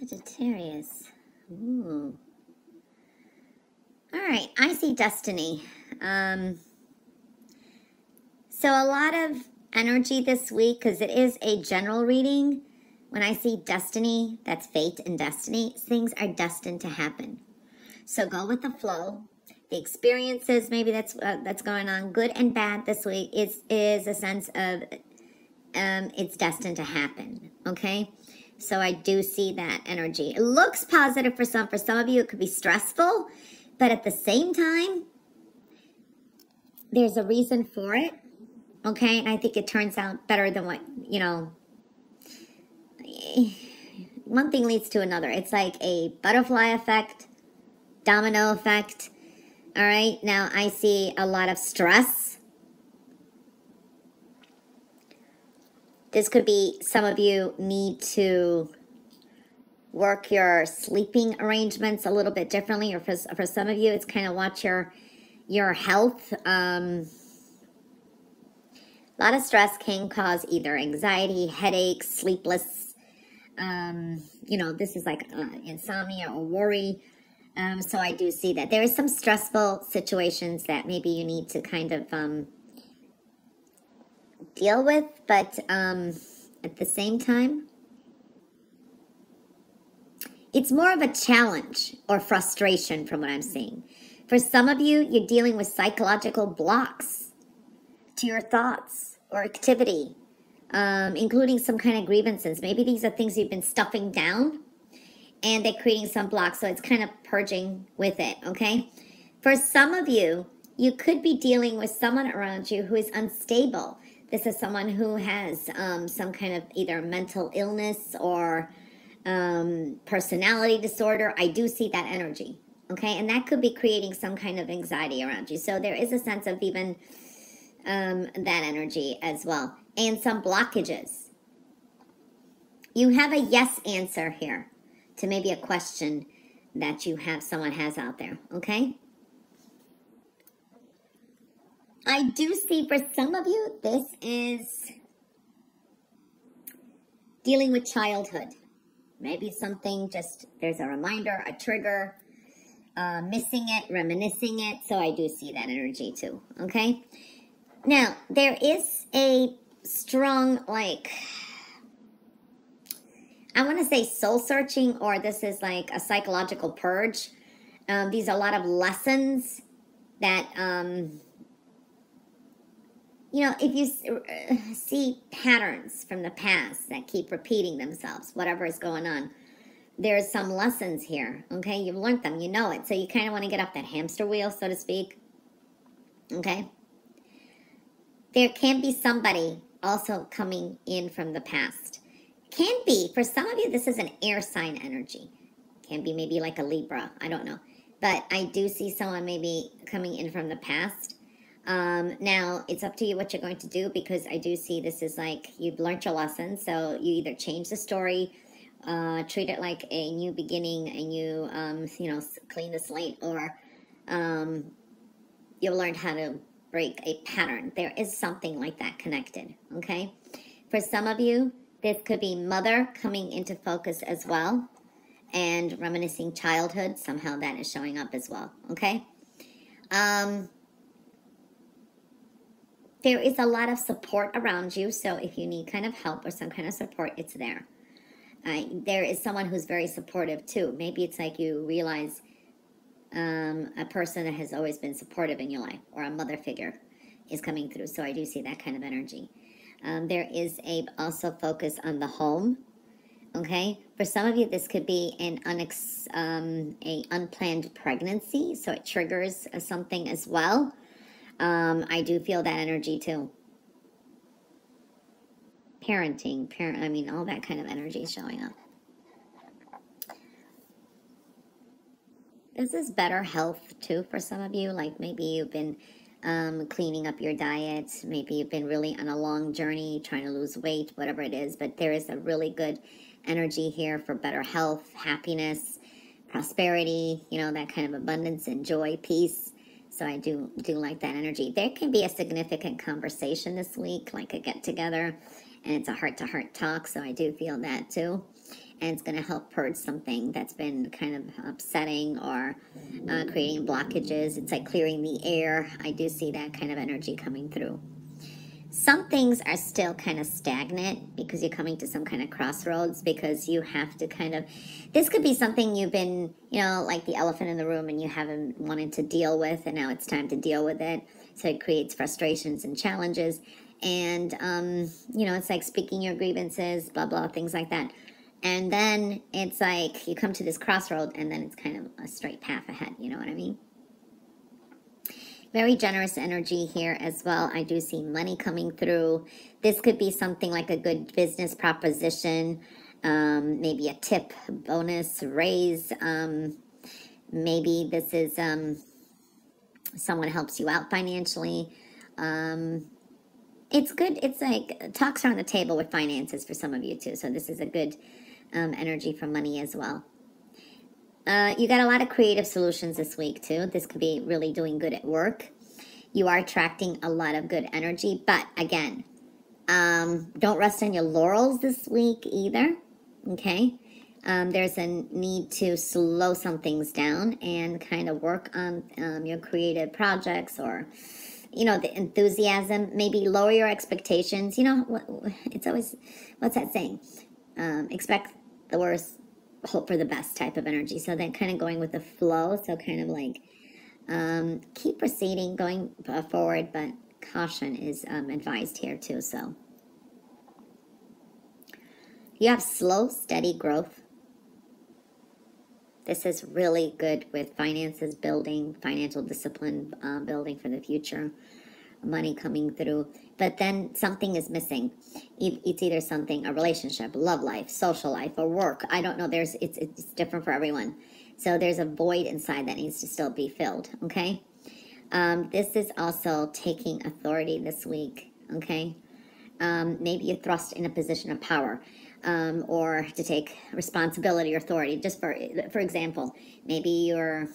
Sagittarius. Ooh. All right, I see destiny. So a lot of energy this week, because it is a general reading. When I see destiny, that's fate and destiny. Things are destined to happen. So go with the flow. The experiences, maybe that's going on, good and bad this week, is a sense of it's destined to happen. Okay. So I do see that energy. It looks positive for some. For some of you, it could be stressful. But at the same time, there's a reason for it. Okay? And I think it turns out better than what, one thing leads to another. It's like a butterfly effect, domino effect. All right? Now, I see a lot of stress. This could be some of you need to work your sleeping arrangements a little bit differently, or for some of you, it's kind of watch your health. A lot of stress can cause either anxiety, headaches, sleepless. This is like insomnia or worry. So I do see that there is some stressful situations that maybe you need to kind of deal with, but at the same time, it's more of a challenge or frustration from what I'm seeing. For some of you, you're dealing with psychological blocks to your thoughts or activity, including some kind of grievances. Maybe these are things you've been stuffing down and they're creating some blocks, so it's kind of purging with it, okay? For some of you, you could be dealing with someone around you who is unstable. This is someone who has some kind of either mental illness or personality disorder. I do see that energy, okay? And that could be creating some kind of anxiety around you. So there is a sense of even that energy as well. And some blockages. You have a yes answer here to maybe a question that someone has out there, okay? I do see for some of you, this is dealing with childhood. Maybe something there's a reminder, a trigger, missing it, reminiscing it. So I do see that energy too, okay? Now, there is a strong, I want to say soul searching, or this is like a psychological purge. These are a lot of lessons that, if you see patterns from the past that keep repeating themselves, whatever is going on, there's some lessons here, okay? You've learned them, you know it. So you kind of want to get off that hamster wheel, so to speak, okay? There can be somebody also coming in from the past. Can be, for some of you, this is an air sign energy. Can be maybe like a Libra, I don't know. But I do see someone maybe coming in from the past. Now, it's up to you what you're going to do, because I do see this is like you've learned your lesson. So you either change the story, treat it like a new beginning, and you, clean the slate, or you've learned how to break a pattern. There is something like that connected, okay? For some of you, this could be mother coming into focus as well, and reminiscing childhood. Somehow that is showing up as well, okay? There is a lot of support around you, so if you need kind of help or some kind of support, it's there. There is someone who's very supportive too. Maybe it's like you realize a person that has always been supportive in your life, or a mother figure is coming through. So I do see that kind of energy. There is also focus on the home. Okay, for some of you, this could be an unplanned pregnancy, so it triggers something as well. I do feel that energy too. Parenting, all that kind of energy is showing up. This is better health too for some of you. Like maybe you've been cleaning up your diet. Maybe you've been really on a long journey trying to lose weight, whatever it is. But there is a really good energy here for better health, happiness, prosperity, that kind of abundance and joy, peace. So I do like that energy. There can be a significant conversation this week, like a get-together, and it's a heart-to-heart talk, so I do feel that too. and it's going to help purge something that's been kind of upsetting or creating blockages. It's like clearing the air. I do see that kind of energy coming through. Some things are still kind of stagnant because you're coming to some kind of crossroads, because you have to kind of, this could be something you've been, you know, like the elephant in the room, and you haven't wanted to deal with, and now it's time to deal with it. So it creates frustrations and challenges. And, you know, it's like speaking your grievances, blah, blah, things like that. And then it's like you come to this crossroad, and then it's kind of a straight path ahead. You know what I mean? Very generous energy here as well. I do see money coming through. This could be something like a good business proposition, maybe a tip, bonus, raise. Maybe this is someone helps you out financially. It's good. It's like talks around the table with finances for some of you too. So this is a good energy for money as well. You got a lot of creative solutions this week too. This could be really doing good at work. You are attracting a lot of good energy, but again, don't rest on your laurels this week either. Okay, there's a need to slow some things down and kind of work on your creative projects, or you know, the enthusiasm. Maybe lower your expectations. You know, it's always, what's that saying? Expect the worst, hope for the best type of energy. So then kind of going with the flow. So kind of like keep proceeding, going forward, but caution is advised here too. So you have slow, steady growth. This is really good with finances building, financial discipline building for the future, money coming through. But then something is missing. It's either something, a relationship, love life, social life, or work. I don't know. It's different for everyone. So there's a void inside that needs to still be filled. Okay. This is also taking authority this week. Okay. Maybe you're thrust in a position of power, or to take responsibility or authority. Just for example, maybe you're